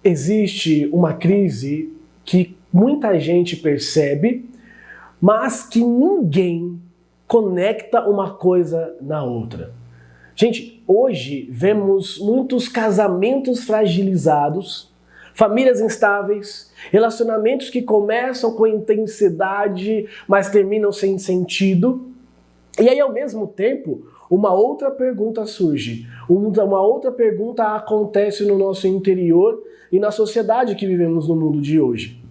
Existe uma crise que muita gente percebe, mas que ninguém conecta uma coisa na outra. Gente, hoje vemos muitos casamentos fragilizados, famílias instáveis, relacionamentos que começam com intensidade, mas terminam sem sentido. E aí, ao mesmo tempo, uma outra pergunta surge, uma outra pergunta acontece no nosso interior e na sociedade que vivemos no mundo de hoje.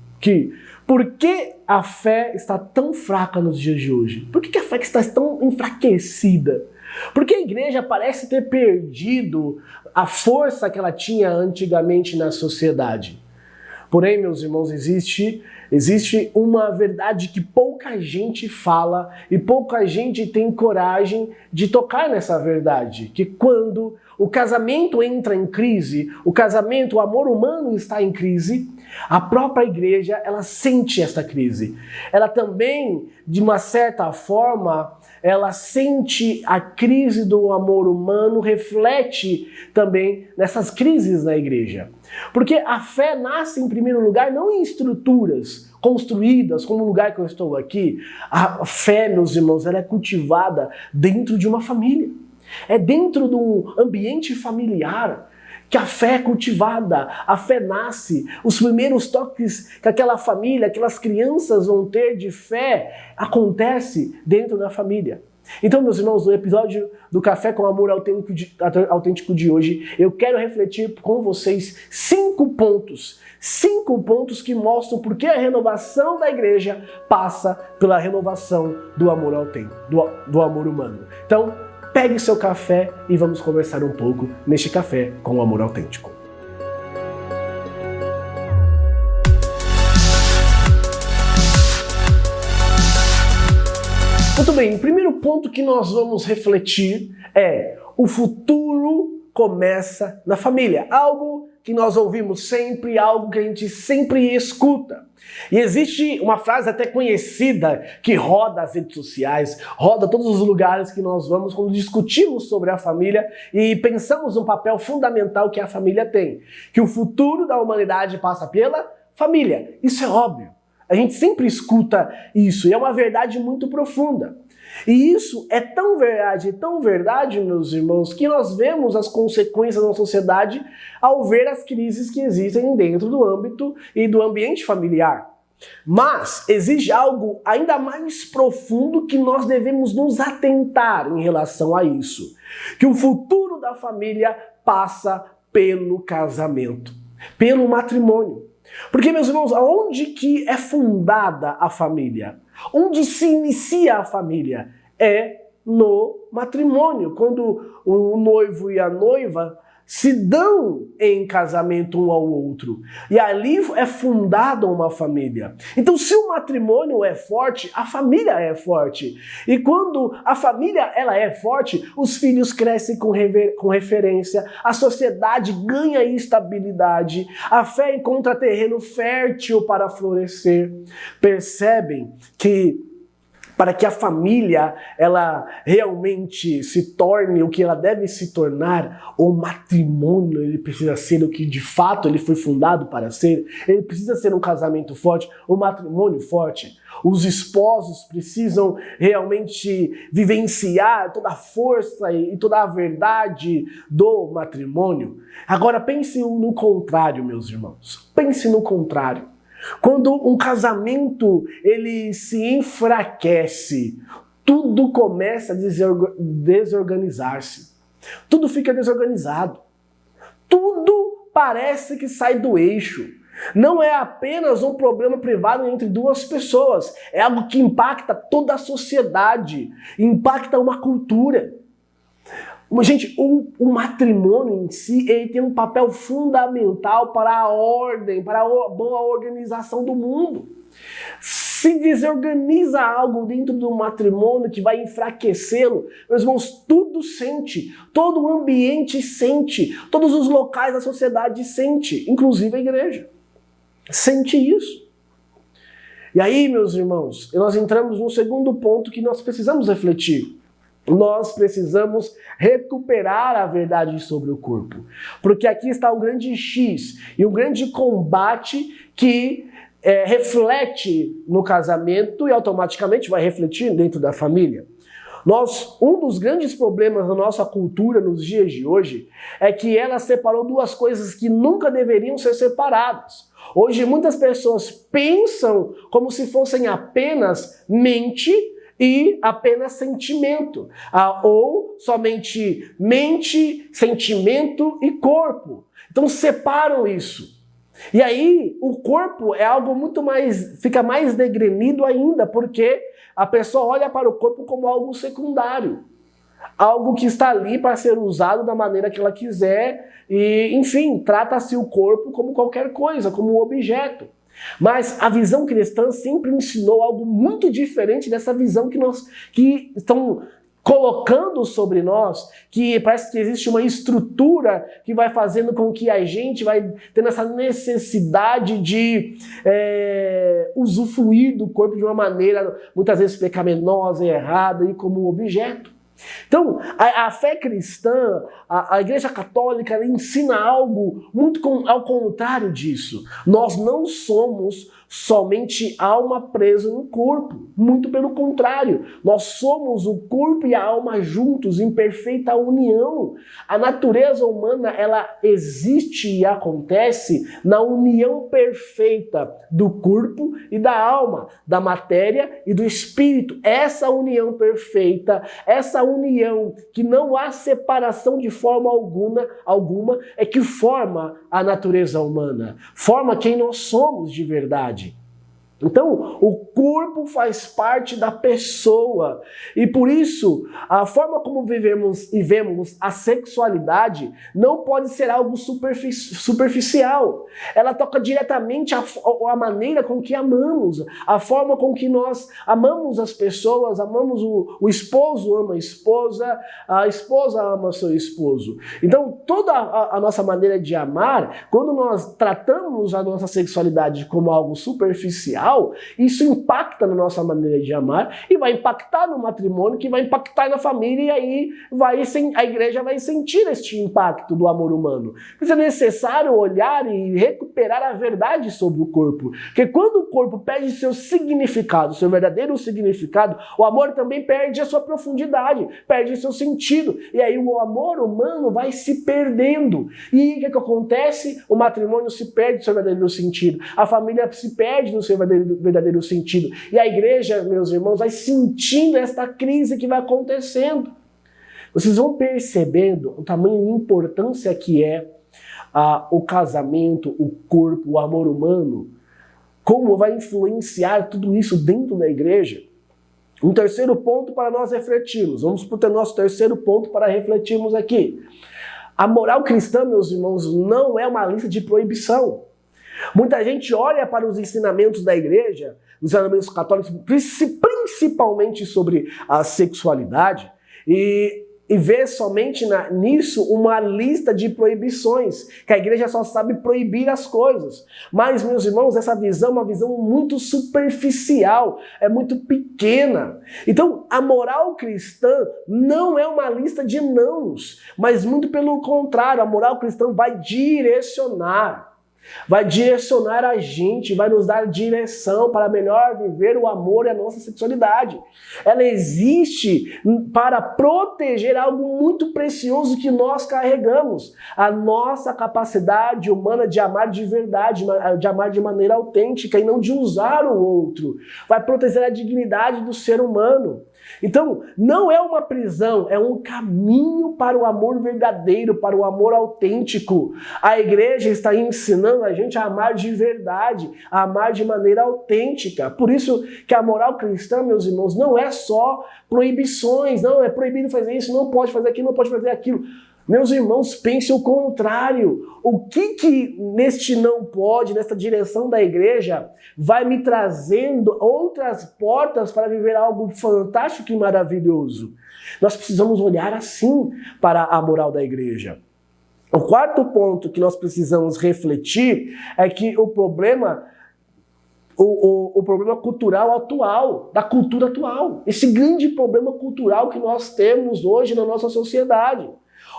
Por que a fé está tão fraca nos dias de hoje? Por que a fé está tão enfraquecida? Por que a igreja parece ter perdido a força que ela tinha antigamente na sociedade? Porém, meus irmãos, existe uma verdade que pouca gente fala e pouca gente tem coragem de tocar nessa verdade, que quando o casamento entra em crise, o amor humano está em crise, a própria igreja, ela sente esta crise. Ela também, de uma certa forma, ela sente a crise do amor humano, reflete também nessas crises na igreja. Porque a fé nasce, em primeiro lugar, não em estruturas construídas, como o lugar que eu estou aqui. A fé, meus irmãos, ela é cultivada dentro de uma família. É dentro do ambiente familiar que a fé é cultivada, a fé nasce. Os primeiros toques que aquela família, aquelas crianças vão ter de fé, acontece dentro da família. Então, meus irmãos, no episódio do Café com Amor Autêntico de hoje, eu quero refletir com vocês 5 pontos. 5 pontos que mostram por que a renovação da igreja passa pela renovação do amor autêntico, do amor humano. Então, pegue seu café e vamos conversar um pouco neste Café com Amor Autêntico. Muito bem, o primeiro ponto que nós vamos refletir é: o futuro começa na família. Algo que nós ouvimos sempre, algo que a gente sempre escuta. E existe uma frase até conhecida que roda as redes sociais, roda todos os lugares que nós vamos quando discutimos sobre a família e pensamos no papel fundamental que a família tem. Que o futuro da humanidade passa pela família. Isso é óbvio. A gente sempre escuta isso e é uma verdade muito profunda. E isso é tão verdade, meus irmãos, que nós vemos as consequências na sociedade ao ver as crises que existem dentro do âmbito e do ambiente familiar. Mas existe algo ainda mais profundo que nós devemos nos atentar em relação a isso. Que o futuro da família passa pelo casamento, pelo matrimônio. Porque, meus irmãos, aonde que é fundada a família? Onde se inicia a família? É no matrimônio, quando o noivo e a noiva se dão em casamento um ao outro. E ali é fundada uma família. Então, se o matrimônio é forte, a família é forte. E quando a família ela é forte, os filhos crescem com referência, a sociedade ganha estabilidade, a fé encontra terreno fértil para florescer. Percebem que para que a família ela realmente se torne o que ela deve se tornar, o matrimônio ele precisa ser o que de fato ele foi fundado para ser. Ele precisa ser um casamento forte, um matrimônio forte. Os esposos precisam realmente vivenciar toda a força e toda a verdade do matrimônio. Agora pense no contrário, meus irmãos. Pense no contrário. Quando um casamento ele se enfraquece, tudo começa a desorganizar-se. Tudo fica desorganizado. Tudo parece que sai do eixo. Não é apenas um problema privado entre duas pessoas. É algo que impacta toda a sociedade, impacta uma cultura. Gente, o matrimônio em si ele tem um papel fundamental para a ordem, para a boa organização do mundo. Se desorganiza algo dentro do matrimônio que vai enfraquecê-lo, meus irmãos, tudo sente, todo o ambiente sente, todos os locais da sociedade sente, inclusive a igreja. Sente isso. E aí, meus irmãos, nós entramos no segundo ponto que nós precisamos refletir. nós precisamos recuperar a verdade sobre o corpo. Porque aqui está um grande X e um grande combate que reflete no casamento e automaticamente vai refletir dentro da família. Um dos grandes problemas da nossa cultura nos dias de hoje é que ela separou duas coisas que nunca deveriam ser separadas. Hoje muitas pessoas pensam como se fossem apenas mente e apenas sentimento, ou somente mente, sentimento e corpo. Então separam isso. E aí o corpo é algo muito mais, fica mais degrenido ainda, porque a pessoa olha para o corpo como algo secundário. Algo que está ali para ser usado da maneira que ela quiser e, enfim, trata-se o corpo como qualquer coisa, como um objeto. Mas a visão cristã sempre ensinou algo muito diferente dessa visão que estão colocando sobre nós, que parece que existe uma estrutura que vai fazendo com que a gente vai tendo essa necessidade de usufruir do corpo de uma maneira muitas vezes pecaminosa e errada e como objeto. Então, a fé cristã, a Igreja Católica, ela ensina algo muito ao contrário disso. Nós não somos somente alma presa no corpo. Muito pelo contrário. Nós somos o corpo e a alma juntos, em perfeita união. A natureza humana, ela existe e acontece na união perfeita do corpo e da alma, da matéria e do espírito. Essa união perfeita, essa união que não há separação de forma alguma, é que forma a natureza humana, forma quem nós somos de verdade. Então, o corpo faz parte da pessoa e por isso a forma como vivemos e vemos a sexualidade não pode ser algo superficial. Ela toca diretamente a maneira com que amamos, a forma com que nós amamos as pessoas, amamos o esposo ama a esposa ama seu esposo. Então, toda a nossa maneira de amar, quando nós tratamos a nossa sexualidade como algo superficial, isso impacta na nossa maneira de amar e vai impactar no matrimônio, que vai impactar na família e aí a igreja vai sentir este impacto do amor humano. Por isso é necessário olhar e recuperar a verdade sobre o corpo. Porque quando o corpo perde seu significado, seu verdadeiro significado, o amor também perde a sua profundidade, perde seu sentido. E aí o amor humano vai se perdendo. E o que acontece? O matrimônio se perde do seu verdadeiro sentido. A família se perde do seu verdadeiro sentido. E a igreja, meus irmãos, vai sentindo esta crise que vai acontecendo. Vocês vão percebendo o tamanho e importância que é o casamento, o corpo, o amor humano, como vai influenciar tudo isso dentro da igreja. Um terceiro ponto para nós refletirmos. Vamos para o nosso terceiro ponto para refletirmos aqui. A moral cristã, meus irmãos, não é uma lista de proibição. Muita gente olha para os ensinamentos da igreja, os ensinamentos católicos, principalmente sobre a sexualidade, e vê somente nisso uma lista de proibições, que a igreja só sabe proibir as coisas. Mas, meus irmãos, essa visão é uma visão muito superficial, é muito pequena. Então, a moral cristã não é uma lista de nãos, mas muito pelo contrário, a moral cristã vai direcionar a gente, vai nos dar direção para melhor viver o amor e a nossa sexualidade. Ela existe para proteger algo muito precioso que nós carregamos, a nossa capacidade humana de amar de verdade, de amar de maneira autêntica e não de usar o outro. Vai proteger a dignidade do ser humano. Então, não é uma prisão, é um caminho para o amor verdadeiro, para o amor autêntico. A igreja está ensinando a gente a amar de verdade, a amar de maneira autêntica. Por isso que a moral cristã, meus irmãos, não é só proibições, não é proibido fazer isso, não pode fazer aquilo, não pode fazer aquilo. Meus irmãos, pense o contrário. O que neste não pode, nesta direção da igreja, vai me trazendo outras portas para viver algo fantástico e maravilhoso? Nós precisamos olhar assim para a moral da igreja. O quarto ponto que nós precisamos refletir é que o problema o problema cultural atual, da cultura atual. Esse grande problema cultural que nós temos hoje na nossa sociedade.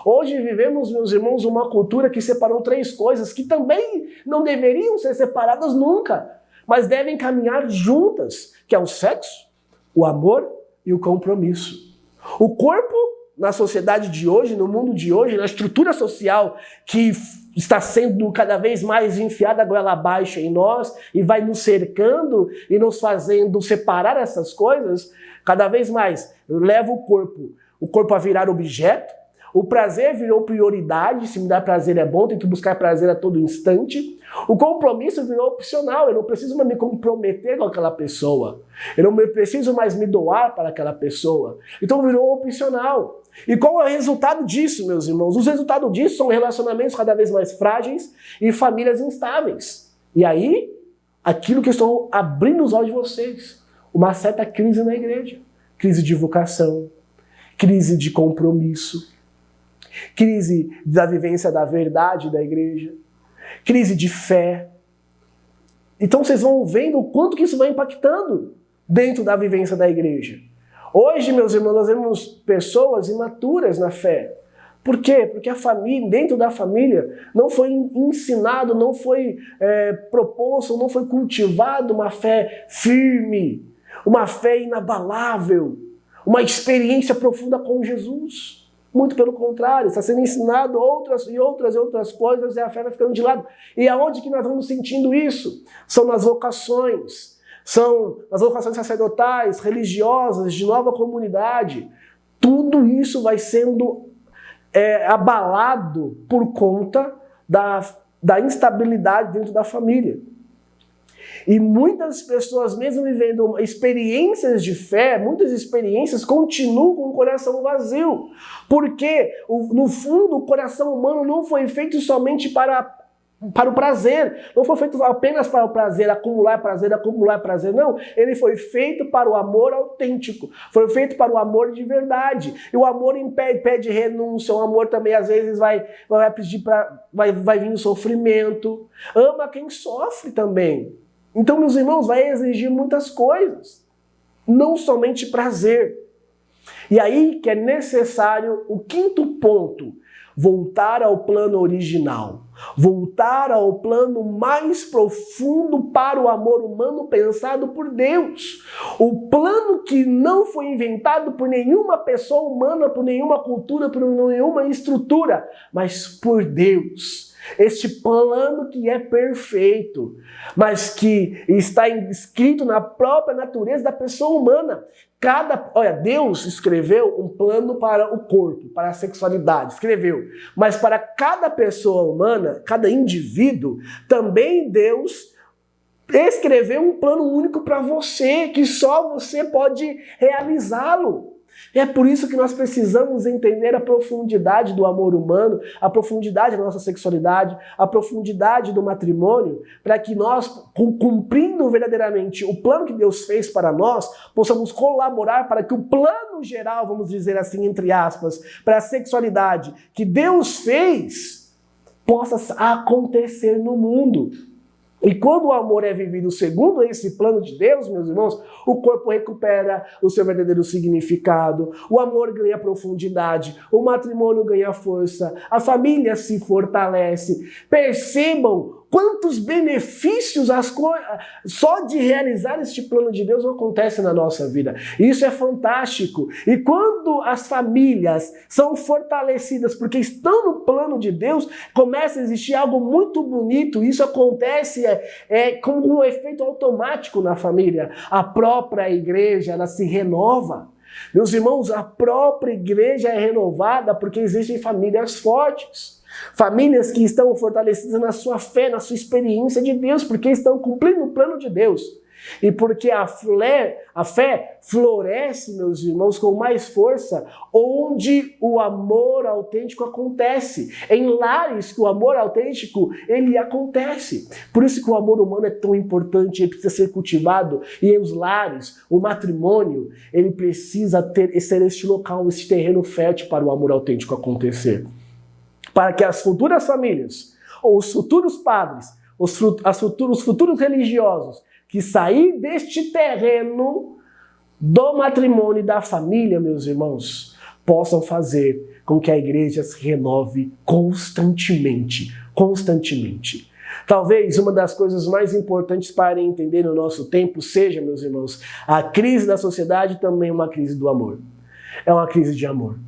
Hoje vivemos, meus irmãos, uma cultura que separou três coisas que também não deveriam ser separadas nunca, mas devem caminhar juntas, que é o sexo, o amor e o compromisso. O corpo, na sociedade de hoje, no mundo de hoje, na estrutura social que está sendo cada vez mais enfiada a goela abaixo em nós e vai nos cercando e nos fazendo separar essas coisas, cada vez mais leva o corpo a virar objeto. O prazer virou prioridade, se me dá prazer é bom, tem que buscar prazer a todo instante. O compromisso virou opcional, eu não preciso mais me comprometer com aquela pessoa. Eu não preciso mais me doar para aquela pessoa. Então virou opcional. E qual é o resultado disso, meus irmãos? Os resultados disso são relacionamentos cada vez mais frágeis e famílias instáveis. E aí, aquilo que eu estou abrindo os olhos de vocês, uma certa crise na igreja. Crise de vocação, crise de compromisso, crise da vivência da verdade da igreja, crise de fé. Então vocês vão vendo o quanto que isso vai impactando dentro da vivência da igreja. Hoje, meus irmãos, nós vemos pessoas imaturas na fé. Por quê? Porque a família, dentro da família, não foi ensinado, não foi proposto, não foi cultivado uma fé firme, uma fé inabalável, uma experiência profunda com Jesus. Muito pelo contrário, está sendo ensinado outras coisas e a fé vai ficando de lado. E aonde que nós vamos sentindo isso? São nas vocações. São nas vocações sacerdotais, religiosas, de nova comunidade. Tudo isso vai sendo abalado por conta da instabilidade dentro da família. E muitas pessoas, mesmo vivendo experiências de fé, muitas experiências continuam com o coração vazio. Porque, no fundo, o coração humano não foi feito somente para o prazer. Não foi feito apenas para o prazer, acumular prazer. Não, ele foi feito para o amor autêntico. Foi feito para o amor de verdade. E o amor pede renúncia. O amor também, às vezes, vai vir o sofrimento. Ama quem sofre também. Então, meus irmãos, vai exigir muitas coisas, não somente prazer. E aí que é necessário o quinto ponto, voltar ao plano original, voltar ao plano mais profundo para o amor humano pensado por Deus. O plano que não foi inventado por nenhuma pessoa humana, por nenhuma cultura, por nenhuma estrutura, mas por Deus. Este plano que é perfeito, mas que está escrito na própria natureza da pessoa humana. Deus escreveu um plano para o corpo, para a sexualidade, escreveu. Mas para cada pessoa humana, cada indivíduo, também Deus escreveu um plano único para você, que só você pode realizá-lo. É por isso que nós precisamos entender a profundidade do amor humano, a profundidade da nossa sexualidade, a profundidade do matrimônio, para que nós, cumprindo verdadeiramente o plano que Deus fez para nós, possamos colaborar para que o plano geral, vamos dizer assim, entre aspas, para a sexualidade que Deus fez, possa acontecer no mundo. E quando o amor é vivido segundo esse plano de Deus, meus irmãos, o corpo recupera o seu verdadeiro significado, o amor ganha profundidade, o matrimônio ganha força, a família se fortalece. Percebam quantos benefícios só de realizar este plano de Deus acontece na nossa vida. Isso é fantástico. E quando as famílias são fortalecidas porque estão no plano de Deus, começa a existir algo muito bonito. Isso acontece como um efeito automático na família. A própria igreja, ela se renova. Meus irmãos, a própria igreja é renovada porque existem famílias fortes. Famílias que estão fortalecidas na sua fé, na sua experiência de Deus, porque estão cumprindo o plano de Deus. E porque a fé floresce, meus irmãos, com mais força, onde o amor autêntico acontece. Em lares que o amor autêntico, ele acontece. Por isso que o amor humano é tão importante, ele precisa ser cultivado. E em os lares, o matrimônio, ele precisa ser este local, este terreno fértil para o amor autêntico acontecer. Para que as futuras famílias, ou os futuros padres, os futuros religiosos, que sair deste terreno do matrimônio e da família, meus irmãos, possam fazer com que a igreja se renove constantemente. Talvez uma das coisas mais importantes para entender no nosso tempo seja, meus irmãos, a crise da sociedade também é uma crise do amor. É uma crise de amor.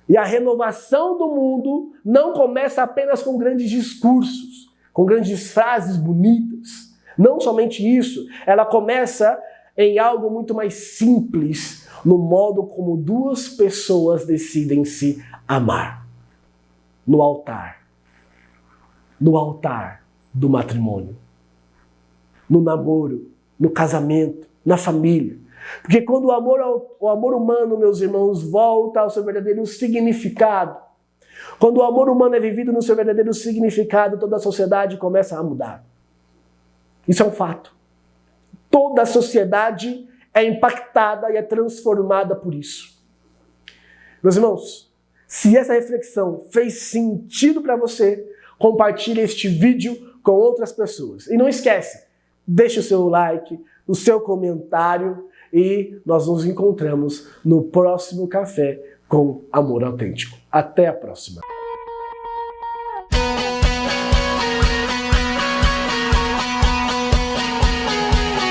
E a renovação do mundo não começa apenas com grandes discursos, com grandes frases bonitas. Não somente isso, ela começa em algo muito mais simples, no modo como duas pessoas decidem se amar. No altar do matrimônio, no namoro, no casamento, na família. Porque quando o amor humano, meus irmãos, volta ao seu verdadeiro significado, quando o amor humano é vivido no seu verdadeiro significado, toda a sociedade começa a mudar. Isso é um fato. Toda a sociedade é impactada e é transformada por isso. Meus irmãos, se essa reflexão fez sentido para você, compartilhe este vídeo com outras pessoas. E não esquece, deixe o seu like, o seu comentário e nós nos encontramos no próximo Café com Amor Autêntico. Até a próxima!